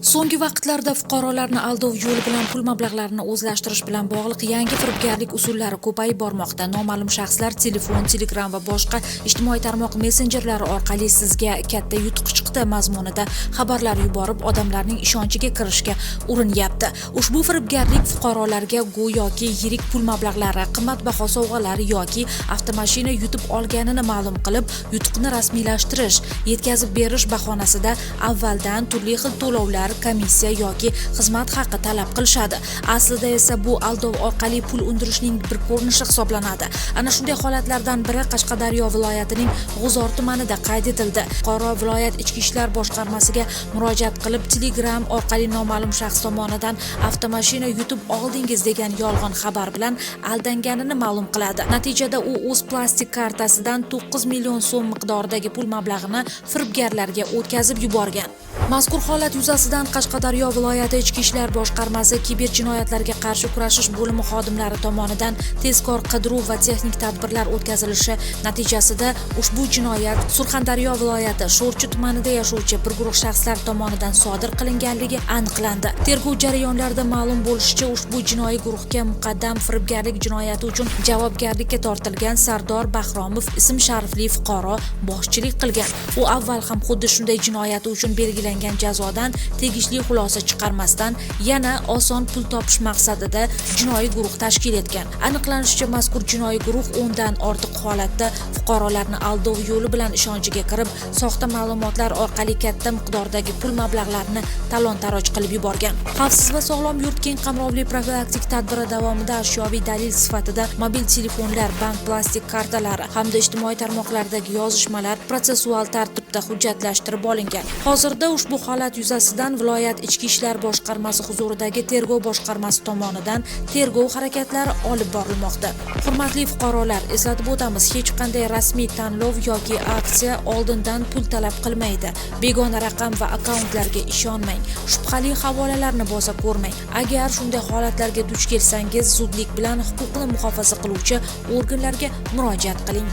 So'nggi vaqtlarda fuqarolarni aldov yo'li bilan pul mablag'larini o'zlashtirish bilan bog'liq yangi firibgarlik usullari ko'payib bormoqda. Noma'lum shaxslar telefon, Telegram va boshqa ijtimoiy tarmoq messenjerlari orqali sizga katta yutuq chiqdi mazmunida xabarlar yuborib, odamlarning ishonchiga kirishga urinyapti. Ushbu firibgarlik fuqarolarga go'yoki yirik pul mablag'lari, qimmatbaho sovg'alar yoki avtomashina yutib olganini ma'lum qilib, yutuqni rasmiylashtirish, yetkazib berish bahonasida avvaldan turli xil to'lovlar, komissiya yoki xizmat haqi talab qilishadi. Aslida esa bu aldov orqali pul undirishning bir ko'rinishi hisoblanadi. Ana shunday holatlardan biri Qashqadaryo viloyatining G'uzor tumanida qayd etildi. Fuqaro viloyat ichki ishlar boshqarmasiga murojaat qilib, Telegram orqali noma'lum shaxs tomonidan avtomashina yutib oldingiz degan yolg'on xabar bilan aldanganini ma'lum qiladi. Natijada u o'z plastik kartasidan 9 million so'm miqdoridagi pul mablag'ini firibgarlarga o'tkazib yuborgan. Mazkur holat yuzasidan Qashqadaryo viloyati ichki ishlar boshqarmasi kiber jinoyatlarga qarshi kurashish bo'limi xodimlari tomonidan tezkor qidiruv va texnik tadbirlar o'tkazilishi natijasida ushbu jinoyat Surxondaryo viloyati Sho'rchi tumanida yashovchi bir guruh shaxslar tomonidan sodir qilinganligi aniqlandi. Tergov jarayonlarida ma'lum bo'lishicha, ushbu jinoiy guruhga muqaddam firibgarlik jinoyati uchun javobgarlikka tortilgan Sardor Bahromov ism-sharifli fuqaro boshchilik qilgan. U avval ham xuddi shunday jinoyati uchun belgilangan jazodan tegishli xulosa chiqarmasdan yana oson pul topish maqsadida jinoiy guruh tashkil etgan. Aniqlanishicha, mazkur jinoiy guruh 10 dan ortiq holatda fuqarolarni aldov yo'li bilan ishonchiga kirib, soxta ma'lumotlar orqali katta miqdordagi pul mablag'larini talon-taroj qilib yuborgan. Xavfsiz va sog'lom yurt keng qamrovli profilaktik tadbiri davomida ashyoviy dalil sifatida mobil telefonlar, bank plastik kartalari hamda ijtimoiy tarmoqlardagi yozishmalar protsessual tartibda hujjatlashtirib olingan. Hozirda ushbu holat yuzasidan viloyat ichki ishlar boshqarmasi huzuridagi tergov boshqarmasi tomonidan tergov harakatlari olib borilmoqda. Hurmatli fuqarolar, eslatib o'tamiz, hech qanday rasmiy tanlov yoki aksiya oldindan pul talab qilmaydi. Begona raqam va akkauntlarga ishonmang. Shubhali havolalarni bosa ko'rmang. Agar shunday holatlarga duch kelsangiz, zudlik bilan huquqni muhofaza qiluvchi organlarga murojaat qiling.